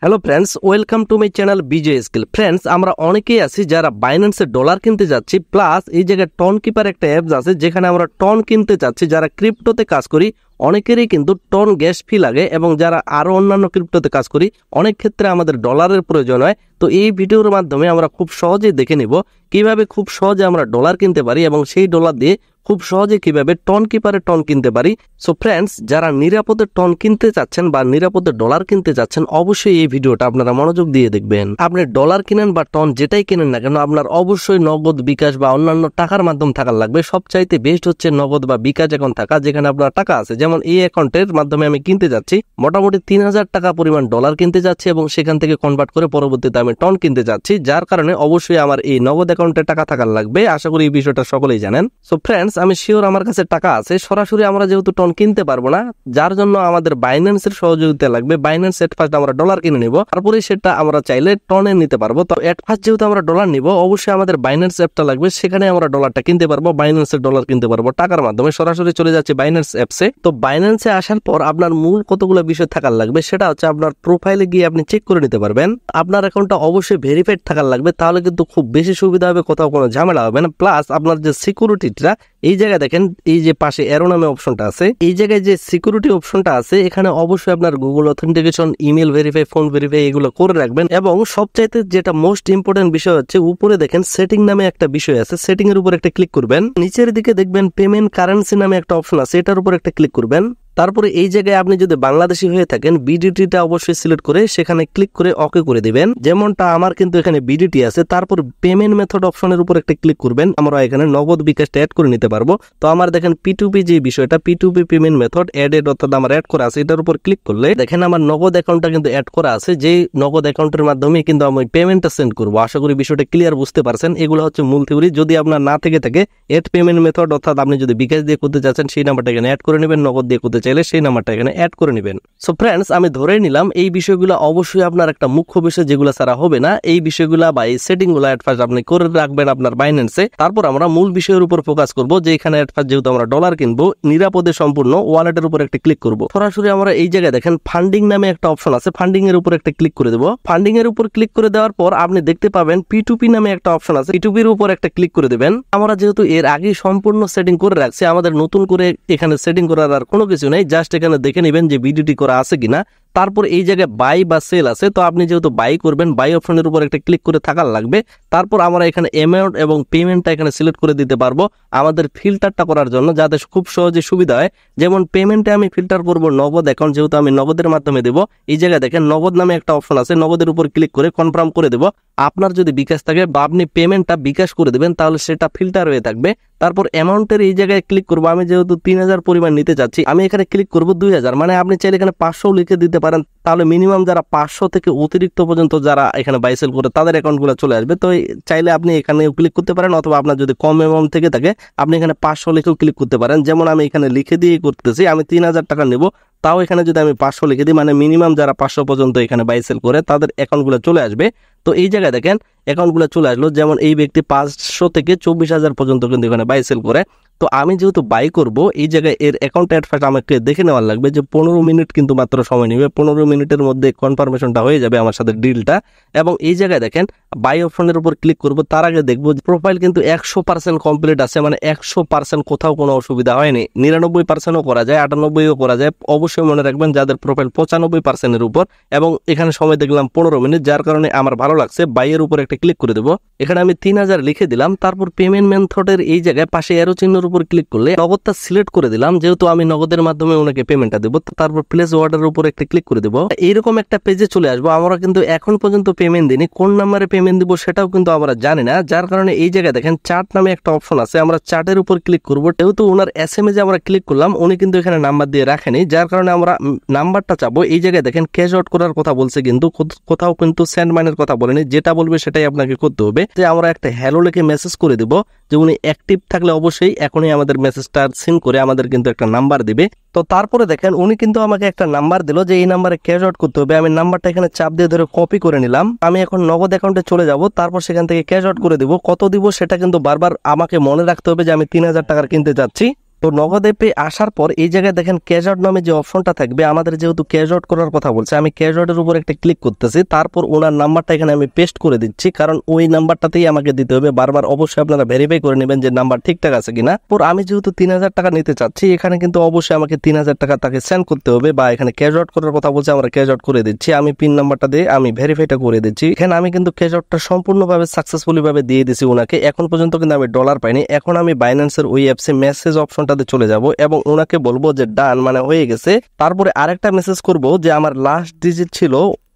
Hello friends, welcome to my channel Bijoy skill. Friends, আমরা অনেকেই আছি যারা বাইন্যান্সে ডলার কিনতে যাচ্ছি, প্লাস এই জায়গায় টন কিপার একটা অ্যাপস আছে যেখানে আমরা টন কিনতে চাচ্ছি। যারা ক্রিপ্টোতে কাজ করি অনেকেরই কিন্তু টন গ্যাস ফি লাগে, এবং যারা আরো অন্যান্য ক্রিপ্টোতে কাজ করি অনেক ক্ষেত্রে আমাদের ডলারের প্রয়োজন হয়। তো এই ভিডিওর মাধ্যমে আমরা খুব সহজেই দেখে নিব কিভাবে খুব সহজে আমরা ডলার কিনতে পারি এবং সেই ডলার দিয়ে খুব সহজে কিভাবে টন কিপারে টন কিনতে পারি। সো ফ্রেন্ডস, যারা নিরাপদে টন কিনতে চাচ্ছেন বা নিরাপদে ডলার কিনতে চাচ্ছেন, অবশ্যই এই ভিডিওটা আপনারা মনোযোগ দিয়ে দেখবেন। আপনি ডলার কিনেন বা টন যেটাই কিনেন না কেন, আপনার অবশ্যই নগদ, বিকাশ বা অন্যান্য টাকার মাধ্যম থাকার লাগবে। সবচাইতে বেস্ট হচ্ছে নগদ বা বিকাশ অ্যাকাউন্ট থাকা, যেখানে আপনার টাকা আছে। যেমন এই অ্যাকাউন্টের মাধ্যমে আমি কিনতে যাচ্ছি, মোটামুটি 3000 টাকা পরিমাণ ডলার কিনতে যাচ্ছি এবং সেখান থেকে কনভার্ট করে পরবর্তীতে আমি টন কিনতে যাচ্ছি, যার কারণে অবশ্যই আমার এই নগদ অ্যাকাউন্টে টাকা থাকার লাগবে। আশা করি এই বিষয়টা সকলেই জানেন। সো ফ্রেন্ডস, আমি শিওর আমার কাছে টাকা আছে। সরাসরি আমরা যেহেতু টন কিনতে পারবো না, যার জন্য আমাদের বাইন্যান্সের সহযোগিতা লাগবে। বাইন্যান্স এট ফার্স্ট আমরা ডলার কিনে নিব, তারপরে সেটা আমরা চাইলে টনে নিতে পারবো। তো এট ফার্স্ট যেহেতু আমরা ডলার নিব, অবশ্যই আমাদের বাইন্যান্স অ্যাপটা লাগবে, সেখানে আমরা ডলারটা কিনতে পারবো, বাইন্যান্সের ডলার কিনতে পারবো টাকার মাধ্যমে। সরাসরি চলে যাচ্ছে বাইন্যান্স অ্যাপসে। তো বাইন্যান্সে আসার পর আপনার মূল কতগুলো বিষয় থাকার লাগবে, সেটা হচ্ছে আপনার প্রোফাইলে গিয়ে আপনি চেক করে নিতে পারবেন। আপনার অ্যাকাউন্টটা অবশ্যই ভেরিফাইড থাকার লাগবে, তাহলে কিন্তু খুব বেশি সুবিধা হবে, কোথাও কোনো ঝামেলা হবে না। প্লাস আপনার যে সিকিউরিটিটা, এই জায়গায় দেখেন এই যে পাশে এরো নামে অপশনটা আছে, এই জায়গায় যে সিকিউরিটি অপশনটা আছে, এখানে অবশ্যই আপনার Google authentication, email verify, phone verify এগুলো করে রাখবেন। এবং সবচাইতে যেটা মোস্ট ইম্পর্টেন্ট বিষয় হচ্ছে, উপরে দেখেন সেটিং নামে একটা বিষয় আছে, সেটিং এর উপর একটা ক্লিক করবেন। নিচের দিকে দেখবেন পেমেন্ট কারেন্সি নামে একটা অপশন আছে, এটার উপর একটা ক্লিক করবেন। তারপরে এই জায়গায় আপনি যদি বাংলাদেশি হয়ে থাকেন, বিডিটিটা অবশ্যই সিলেক্ট করে সেখানে ক্লিক করে ওকে করে দিবেন। যেমনটা আমার কিন্তু এখানে বিডিটি আছে। তারপর পেমেন্ট মেথড অপশনের উপর একটা ক্লিক করবেন। আমরা এখানে নগদ বিকাশটা অ্যাড করে নিতে পারবো। তো আমার দেখেন P2P যে বিষয়টা, P2P পেমেন্ট মেথড অ্যাডেড, অর্থাৎ আমার অ্যাড করা আছে। এটার উপর ক্লিক করলে দেখেন আমার নগদ অ্যাকাউন্টটা কিন্তু অ্যাড করা আছে, যে নগদ অ্যাকাউন্টের মাধ্যমে কিন্তু আমি পেমেন্টটা সেন্ড করবো। আশা করি বিষয়টা ক্লিয়ার বুঝতে পারছেন। এগুলো হচ্ছে মূল থিওরি। যদি আপনার না থেকে থাকে অ্যাড পেমেন্ট মেথড, অর্থাৎ আপনি যদি বিকাশ দিয়ে করতে চাচ্ছেন সেই নাম্বারটা এখানে অ্যাড করে নেবেন, নগদ দিয়ে করতে চাইলে সেই নাম্বারটা এখানে অ্যাড করে নেবেন। সো ফ্রেন্ডস, আমি ধরে নিলাম এই বিষয়গুলো অবশ্যই আপনার একটা মুখ্য বিষয়, যেগুলো ছাড়া হবে না। এই বিষয়গুলা বা এই সেটিং গুলো এট ফার্স্ট আপনি করে রাখবেন আপনার বাইন্যান্সে। তারপর আমরা মূল বিষয়ের উপর ফোকাস করব, যে এখানে এট ফার্স্ট যেহেতু আমরা ডলার কিনবো, নিরাপদে সম্পূর্ণ ওয়ালেটের উপর একটা ক্লিক করব। সরাসরি আমরা এই জায়গায় দেখেন ফান্ডিং নামে একটা অপশন আছে, ফান্ডিং এর উপর একটা ক্লিক করে দেবো। ফান্ডিং এর উপর ক্লিক করে দেওয়ার পর আপনি দেখতে পাবেন P2P নামে একটা অপশন আছে, P2P এর উপর একটা ক্লিক করে দেবেন। আমরা যেহেতু এর আগে সম্পূর্ণ সেটিং করে রাখছি, আমাদের নতুন করে এখানে সেটিং করার আর কোনো কিছু নেই। জাস্ট এখানে দেখে নেবেন যে বিডিটি করা আছে কিনা। তারপর এই জায়গায় বাই বা সেল আছে, তো আপনি যেহেতু বাই করবেন, বাই অপশনের উপর একটা ক্লিক করে থাকার লাগবে। তারপর আমরা এখানে অ্যামাউন্ট এবং পেমেন্টটা এখানে সিলেক্ট করে দিতে পারবো আমাদের ফিল্টারটা করার জন্য, যাতে খুব সহজে সুবিধা হয়। যেমন পেমেন্টে আমি ফিল্টার করব নগদ অ্যাকাউন্ট, যেহেতু আমি নগদের মাধ্যমে দেবো। এই জায়গায় দেখেন নগদ নামে একটা অপশন আছে, নগদের উপর ক্লিক করে কনফার্ম করে দেবো। আপনার যদি বিকাশ থাকে বা আপনি পেমেন্টটা বিকাশ করে দেবেন, তাহলে সেটা ফিল্টার হয়ে থাকবে। তারপর অ্যামাউন্টের এই জায়গায় ক্লিক করবো। আমি যেহেতু 3000 পরিমাণ নিতে চাচ্ছি, আমি এখানে ক্লিক করবো 2000। মানে আপনি চাইলে এখানে 500 লিখে দিতে পারেন, তাহলে মিনিমাম যারা 500 থেকে অতিরিক্ত পর্যন্ত যারা এখানে বাই সেল করে তাদের অ্যাকাউন্টগুলো চলে আসবে। তো চাইলে আপনি এখানে ক্লিক করতে পারেন, অথবা আপনার যদি কম অ্যামাউন্ট থেকে থাকে আপনি এখানে 500 লিখেও ক্লিক করতে পারেন। যেমন আমি এখানে লিখে দিয়ে করতেছি, আমি 3000 টাকা নেব, তাও এখানে যদি আমি 500 লিখে দিই, মানে মিনিমাম যারা 500 পর্যন্ত এখানে বাই সেল করে তাদের অ্যাকাউন্টগুলো চলে আসবে। তো এই জায়গায় দেখেন অ্যাকাউন্টগুলো চলে আসলো। যেমন এই ব্যক্তি 500 থেকে 24,000 পর্যন্ত কিন্তু এখানে বাই সেল করে। তো আমি যেহেতু বাই করব, এই জায়গায় এর অ্যাকাউন্ট অ্যাট ফার্স্ট আমাকে দেখে নেওয়ার লাগবে, যে 15 মিনিট কিন্তু মাত্র সময় নেবে। 15 মিনিটের মধ্যে কনফার্মেশনটা হয়ে যাবে আমার সাথে ডিলটা। এবং এই জায়গায় দেখেন বাই অপশনের উপর ক্লিক করব। তার আগে দেখবো প্রোফাইল কিন্তু 100% কমপ্লিট আছে, মানে 100% কোথাও কোনো অসুবিধা হয়নি। 99%ও করা যায়, 98ও করা যায়। অবশ্যই মনে রাখবেন যাদের প্রোফাইল 95%-এর উপর। এবং এখানে সময় দেখলাম 15 মিনিট, যার কারণে আমার ভালো লাগছে। বাইয়ের উপর একটা ক্লিক করে দেবো। এখানে আমি 3000 লিখে দিলাম। তারপর পেমেন্ট মেথডের এই জায়গায় পাশে এরো চিহ্নের উপর ক্লিক করলে নগদটা সিলেক্ট করে দিলাম, যেহেতু আমি নগদের মাধ্যমে ওনাকে পেমেন্টটা দেবো। তারপর প্লেস অর্ডারের উপর একটা ক্লিক করে দেবো। এইরকম একটা পেজে চলে আসবো। আমরা কিন্তু এখন পর্যন্ত পেমেন্ট দিইনি, কোন নাম্বারে পেমেন্ট দিব সেটাও কিন্তু আমরা জানি না, যার কারণে এই জায়গায় দেখেন চার্ট নামে একটা অপশন আছে, আমরা চার্টের উপর ক্লিক করবো। যেহেতু ওনার SMS এ আমরা ক্লিক করলাম, উনি কিন্তু এখানে নাম্বার দিয়ে রাখেনি, যার কারণে আমরা নাম্বারটা চাবো। এই জায়গায় দেখেন ক্যাশ আউট করার কথা বলছে, কিন্তু কোথাও কিন্তু সেন্ড মানির কথা বলেনি। যেটা বলবে সেটাই আপনাকে করতে হবে। যে আমরা একটা হ্যালো লিখে মেসেজ করে দিব, যে উনি অ্যাক্টিভ থাকলে অবশ্যই এখনই আমাদের মেসেজটা সিন করে আমাদের কিন্তু একটা নাম্বার দিবে। তো তারপরে দেখেন উনি কিন্তু আমাকে একটা নাম্বার দিল, যে এই নাম্বারে ক্যাশ আউট করতে হবে। আমি নাম্বারটা এখানে চাপ দিয়ে ধরে কপি করে নিলাম। আমি এখন নগদ অ্যাকাউন্টে চলে যাব, তারপর সেখান থেকে ক্যাশ আউট করে দিব। কত দিব সেটা কিন্তু বারবার আমাকে মনে রাখতে হবে, যে আমি 3000 টাকার কিনতে যাচ্ছি। তো নগদ অ্যাপে আসার পর এই জায়গায় দেখেন ক্যাশ আউট নামে যে অপশনটা থাকবে, আমাদের যেহেতু ক্যাশ আউট করার কথা বলছে, আমি ক্যাশ আউটের উপর একটা ক্লিক করতেছি। তারপর ওনার নাম্বারটা এখানে আমি পেস্ট করে দিচ্ছি, কারণ ওই নাম্বারটাতেই আমাকে দিতে হবে। বারবার অবশ্যই আপনারা ভেরিফাই করে নেবেন যে নাম্বার ঠিকঠাক আছে কিনা। পর আমি যেহেতু 3000 টাকা নিতে চাচ্ছি, এখানে কিন্তু অবশ্যই আমাকে 3000 টাকা তাকে সেন্ড করতে হবে, বা এখানে ক্যাশ আউট করার কথা বলছে, আমরা ক্যাশ আউট করে দিচ্ছি। আমি পিন নাম্বারটা দিয়ে আমি ভেরিফাইটা করে দিচ্ছি। এখানে আমি কিন্তু ক্যাশ আউটটা সম্পূর্ণভাবে সাকসেসফুলি ভাবে দিয়ে দিছি ওনাকে। এখন পর্যন্ত কিন্তু আমি ডলার পাইনি। এখন আমি বাইন্যান্সের ওই অ্যাপসে মেসেজ অপশনটাতে চলে যাব এবং ওনাকে বলবো যে ডান, মানে হয়ে গেছে। তারপরে আরেকটা মেসেজ করব যে আমার লাস্ট ডিজিট ছিল,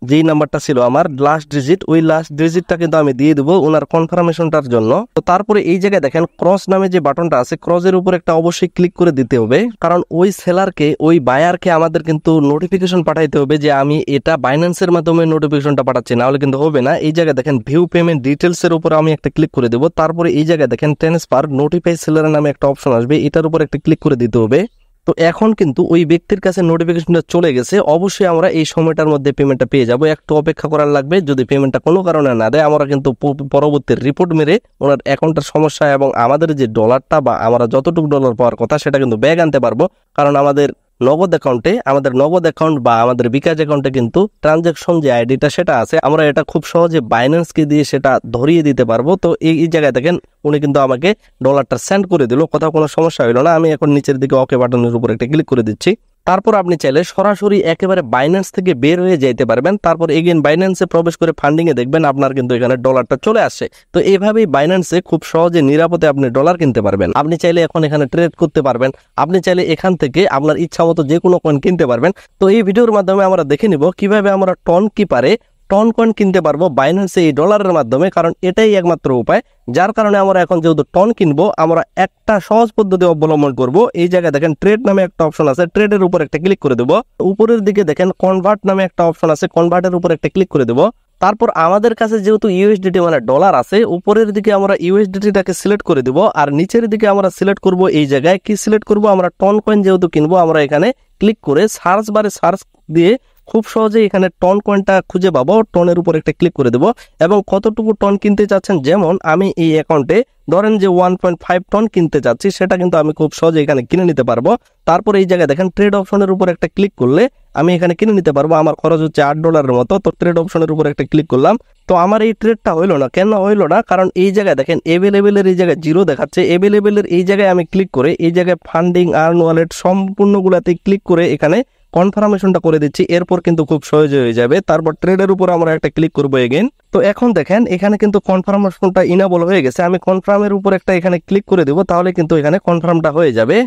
যেই নাম্বারটা ছিল আমার লাস্ট ডিজিট, ওই লাস্ট ডিজিটটা কিন্তু আমি দিয়ে দেবো ওনার কনফার্মেশনটার জন্য। তো তারপরে এই জায়গায় দেখেন ক্রস নামে যে বাটনটা আছে, ক্রসের উপর একটা অবশ্যই ক্লিক করে দিতে হবে, কারণ ওই সেলারকে, ওই বায়ারকে আমাদের কিন্তু নোটিফিকেশন পাঠাইতে হবে যে আমি এটা বাইন্যান্সের মাধ্যমে নোটিফিকেশনটা পাঠাচ্ছি, না হলে কিন্তু হবে না। এই জায়গায় দেখেন ভিউ পেমেন্ট ডিটেলস এর উপর আমি একটা ক্লিক করে দেবো। তারপরে এই জায়গায় দেখেন ট্রান্সফার নোটিফাই সেলার নামে একটা অপশন আসবে, এটার উপর একটা ক্লিক করে দিতে হবে। তো এখন কিন্তু ওই ব্যক্তির কাছে নোটিফিকেশনটা চলে গেছে। অবশ্যই আমরা এই সময়টার মধ্যে পেমেন্টটা পেয়ে যাব, একটু অপেক্ষা করার লাগবে। যদি পেমেন্টটা কোনো কারণে না দেয়, আমরা কিন্তু পরবর্তী রিপোর্ট মেরে ওনার অ্যাকাউন্টের সমস্যা এবং আমাদের যে ডলারটা বা আমরা যতটুকু ডলার পাওয়ার কথা সেটা কিন্তু ব্যাগ আনতে পারবো, কারণ আমাদের নগদ অ্যাকাউন্টে, আমাদের নগদ অ্যাকাউন্ট বা আমাদের বিকাশ অ্যাকাউন্টে কিন্তু ট্রানজাকশন যে আইডিটা সেটা আছে, আমরা এটা খুব সহজে বাইন্যান্সকে দিয়ে সেটা ধরিয়ে দিতে পারবো। তো এই জায়গায় দেখেন উনি কিন্তু আমাকে ডলারটা সেন্ড করে দিল, কোথাও কোনো সমস্যা হইলো না। আমি এখন নিচের দিকে ওকে বাটনের উপর একটা ক্লিক করে দিচ্ছি। তারপর আপনি চাইলে সরাসরি একেবারে বাইন্যান্স থেকে বের হয়ে যেতে পারবেন। তারপর এগেন বাইন্যান্সে প্রবেশ করে ফান্ডিং এ দেখবেন আপনার কিন্তু এখানে ডলারটা চলে আসছে। তো এইভাবেই বাইন্যান্সে খুব সহজে নিরাপদে আপনি ডলার কিনতে পারবেন। আপনি চাইলে এখন এখানে ট্রেড করতে পারবেন, আপনি চাইলে এখান থেকে আপনার ইচ্ছা মতো যে কোনো কয়েন কিনতে পারবেন। তো এই ভিডিওর মাধ্যমে আমরা দেখে নিব কিভাবে আমরা টন কিপারে টন কয়েন কিনতে পারবো বাইন্যান্সে এই ডলারের মাধ্যমে, কারণ এটাই একমাত্র উপায়। যার কারণে আমরা এখন যেহেতু টন কিনবো, আমরা একটা সহজ পদ্ধতি অবলম্বন করব। এই জায়গায় দেখেন ট্রেড নামে একটা অপশন আছে, ট্রেডের উপর একটা ক্লিক করে দেবো। উপরের দিকে দেখেন কনভার্ট নামে একটা অপশন আছে, কনভার্টের উপর একটা ক্লিক করে দেবো। তারপর আমাদের কাছে যেহেতু ইউএসডিটি মানে ডলার আছে, উপরের দিকে আমরা ইউএসডিটিটাকে সিলেক্ট করে দিব, আর নিচের দিকে আমরা সিলেক্ট করব। এই জায়গায় কি সিলেক্ট করব, আমরা টন কয়েন যেহেতু কিনবো, আমরা এখানে ক্লিক করে সার্চ বারে সার্চ দিয়ে খুব সহজে এখানে টন কয়েনটা খুঁজে পাবো। টনের উপর একটা ক্লিক করে দেবো এবং কতটুকু টন কিনতে চাচ্ছেন, যেমন আমি এই অ্যাকাউন্টে ধরেন যে 1.5 টন কিনতে চাচ্ছি, সেটা কিন্তু আমি খুব সহজে এখানে কিনে নিতে পারবো। তারপর এই জায়গায় দেখেন ট্রেড অপশনের উপর একটা ক্লিক করলে আমি এখানে কিনে নিতে পারবো। আমার খরচ হচ্ছে $8 মতো। তো ট্রেড অপশনের উপর একটা ক্লিক করলাম। তো আমার এই ট্রেডটা হইলো না। কেন হইলো না? কারণ এই জায়গায় দেখেন এভেলেবেলের এই জায়গায় 0 দেখাচ্ছে। এভেলেবেলের এই জায়গায় আমি ক্লিক করে এই জায়গায় ফান্ডিং, আর্ন ওয়ালেট সম্পূর্ণগুলাতে ক্লিক করে এখানে কনফার্মেশনটা করে দিচ্ছি। এরপর কিন্তু খুব সহজে হয়ে যাবে। তারপর ট্রেডের উপর আমরা একটা ক্লিক করবো এগেন। তো এখন দেখেন এখানে কিন্তু কনফার্মেশনটা ইনেবল হয়ে গেছে। আমি কনফার্মের উপর একটা এখানে ক্লিক করে দেবো, তাহলে কিন্তু এখানে কনফার্মটা হয়ে যাবে।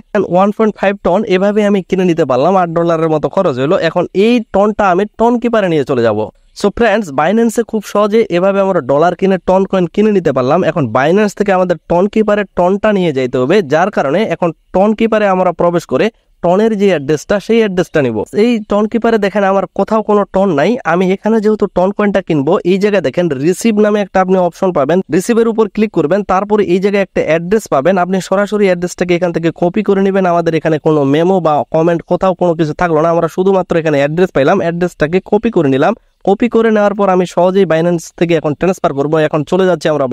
1.5 টন এভাবে আমি কিনে নিতে পারলাম, $8 মতো খরচ হলো। এখন এই টনটা আমি টন কিপারে নিয়ে চলে যাব। সো ফ্রেন্ডস, বাইন্যান্সে খুব সহজে এভাবে আমরা ডলার কিনে টন কয়েন কিনে নিতে পারলাম। এখন বাইন্যান্স থেকে আমাদের টন কিপারে টনটা নিয়ে যাইতে হবে, যার কারণে এখন টন কিপারে আমরা প্রবেশ করে টনের যে অ্যাড্রেসটা, সেই অ্যাড্রেসটা নিব। এই টন কিপারে দেখেন আমার কোথাও কোনো টন নাই। আমি এখানে যেহেতু টন কয়েনটা কিনবো, এই জায়গায় দেখেন রিসিভ নামে একটা আপনি অপশন পাবেন। রিসিভের উপর ক্লিক করবেন, তারপরে এই জায়গায় একটা অ্যাড্রেস পাবেন। আপনি সরাসরি অ্যাড্রেসটাকে এখান থেকে কপি করে নেবেন। আমাদের এখানে কোনো মেমো বা কমেন্ট কোথাও কোনো কিছু থাকলো না, আমরা শুধুমাত্র এখানে অ্যাড্রেস পাইলাম। অ্যাড্রেসটাকে কপি করে নিলাম। কপি করে নেওয়ার পর আমি সহজেই বাইন্যান্স থেকে এখন ট্রান্সফার করবো। এখন চলে যাচ্ছে আমরা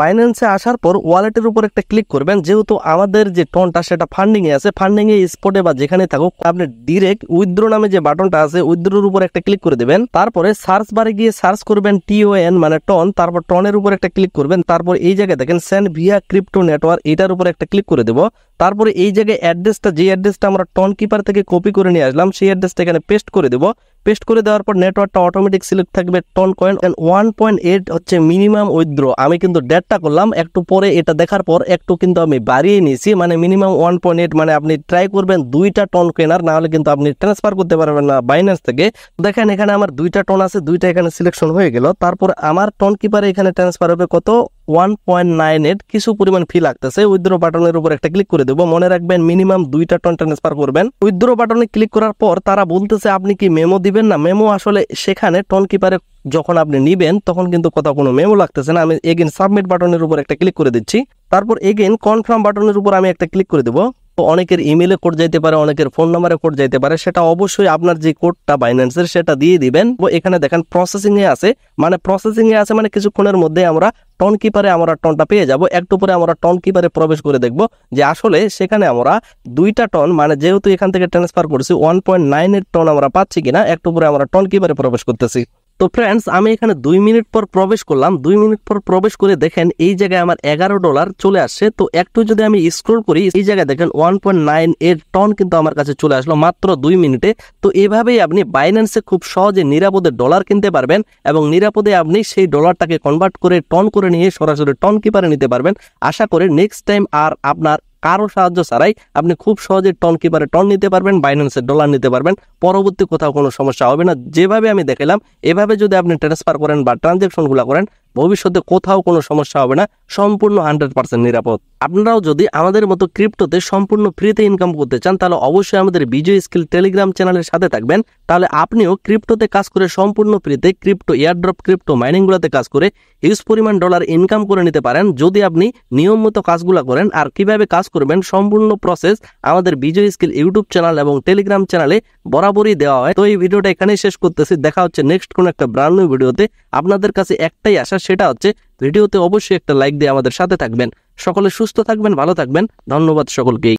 বাইন্যান্সে আসার পর ওয়ালেটের উপর একটা ক্লিক করবেন। যেহেতু আমাদের যে টনটা সেটা ফান্ডিং এ আছে, ফান্ডিং এ স্পটে বা যেখানে থাকুক, আপনি ডিরেক্ট উইথড্র নামে যে বাটনটা আছে, উইথড্রোর উপর একটা ক্লিক করে দেবেন। তারপরে সার্চ বারে গিয়ে সার্চ করবেন TON মানে টন, তারপর টনের উপর একটা ক্লিক করবেন। তারপর এই জায়গায় দেখেন সেন্ড ভিয়া ক্রিপ্টো নেটওয়ার্ক, এটার উপর একটা ক্লিক করে দেবো। তারপরে এই জায়গায় অ্যাড্রেসটা, যে অ্যাড্রেসটা আমরা টন কিপার থেকে কপি করে নিয়ে আসলাম, সেই অ্যাড্রেসটা এখানে পেস্ট করে দেবো। পেস্ট করে দেওয়ার পর নেটওয়ার্কটা অটোমেটিক সিলেক্ট থাকবে টন কয়েন। 1.8 হচ্ছে মিনিমাম উইথড্র। আমি কিন্তু ডেটটা করলাম, একটু পরে এটা দেখার পর একটু কিন্তু আমি বাড়িয়ে নিয়েছি, মানে মিনিমাম 1.8। মানে আপনি ট্রাই করবেন 2টা টন কেনার, না হলে কিন্তু আপনি ট্রান্সফার করতে পারবেন না বাইন্যান্স থেকে। দেখেন এখানে আমার 2টা টন আছে, 2টা এখানে সিলেকশন হয়ে গেল। তারপর আমার টন কিপারে এখানে ট্রান্সফার হবে কত, 1.98। কিছু পরিমাণ ফি লাগতেছে। উইথড্র বাটনের উপর একটা ক্লিক করে দেবো। মনে রাখবেন মিনিমাম 2টা টন ট্রান্সফার করবেন। উইথড্র বাটনে ক্লিক করার পর তারা বলতেছে আপনি কি মেমো দিবেন না। মেমো আসলে সেখানে টন কিপারে যখন আপনি নিবেন তখন কিন্তু কোথাও কোনো মেমো লাগতেছে না। আমি এগেন সাবমিট বাটনের উপর একটা ক্লিক করে দিচ্ছি। তারপর এগেন কনফার্ম বাটনের উপর আমি একটা ক্লিক করে দেবো। তো অনেকের ইমেলে কোড যাইতে পারে, অনেকের ফোন নাম্বারে কোড যাইতে পারে, সেটা অবশ্যই আপনার যে কোডটা বাইন্যান্সের সেটা দিয়ে দিবেন। এখানে দেখেন প্রসেসিং এ আছে, মানে কিছুক্ষণের মধ্যে আমরা টন কিপারে আমরা টনটা পেয়ে যাব। একটু পরে আমরা টন কিপারে প্রবেশ করে দেখব যে আসলে সেখানে আমরা 2টা টন, মানে যেহেতু এখান থেকে ট্রান্সফার করছি 1.98 টন আমরা পাচ্ছি কিনা। একটু পরে আমরা টন কিপারে প্রবেশ করতেছি। তো ফ্রেন্ডস, আমি এখানে 2 মিনিট পর প্রবেশ করলাম। 2 মিনিট পর প্রবেশ করে দেখেন এই জায়গায় আমার $11 চলে আসছে। তো একটু যদি আমি স্ক্রল করি, এই জায়গায় দেখেন 1.98 টন কিন্তু আমার কাছে চলে আসলো মাত্র 2 মিনিটে। তো এভাবেই আপনি বাইন্যান্সে খুব সহজে নিরাপদে ডলার কিনতে পারবেন এবং নিরাপদে আপনি সেই ডলারটাকে কনভার্ট করে টন করে নিয়ে সরাসরি টন কিপারে নিতে পারবেন। আশা করি নেক্সট টাইম আর আপনার কারো সাহায্য ছাড়াই আপনি খুব সহজে টন কিপারে টন নিতে পারবেন, বাইন্যান্সের ডলার নিতে পারবেন। পরবর্তী কোথাও কোনো সমস্যা হবে না। যেভাবে আমি দেখালাম এভাবে যদি আপনি ট্রান্সফার করেন বা ট্রানজ্যাকশনগুলো করেন, ভবিষ্যতে কোথাও কোনো সমস্যা হবে না, সম্পূর্ণ 100% নিরাপদ। আপনারাও যদি আমাদের মতো ক্রিপ্টোতে সম্পূর্ণ ফ্রিতে ইনকাম করতে চান, তাহলে অবশ্যই আমাদের বিজয় স্কিল টেলিগ্রাম চ্যানেলের সাথে থাকবেন। তাহলে আপনিও ক্রিপ্টোতে কাজ করে সম্পূর্ণ ফ্রিতে ক্রিপ্টো এয়ারড্রপ, ক্রিপ্টো মাইনিংগুলোতে কাজ করে হিউজ পরিমাণ ডলার ইনকাম করে নিতে পারেন, যদি আপনি নিয়ম মতো কাজগুলো করেন। আর কিভাবে কাজ করবেন সম্পূর্ণ প্রসেস আমাদের বিজয় স্কিল ইউটিউব চ্যানেল এবং টেলিগ্রাম চ্যানেলে বরাবরই দেওয়া হয়। তো এই ভিডিওটা এখানেই শেষ করতেছি। দেখা হচ্ছে নেক্সট কোন একটা ব্র্যান্ড নিউ ভিডিওতে। আপনাদের কাছে একটাই আশা, সেটা হচ্ছে ভিডিওতে অবশ্যই একটা লাইক দিয়ে আমাদের সাথে থাকবেন। সকলে সুস্থ থাকবেন, ভালো থাকবেন। ধন্যবাদ সকলকেই।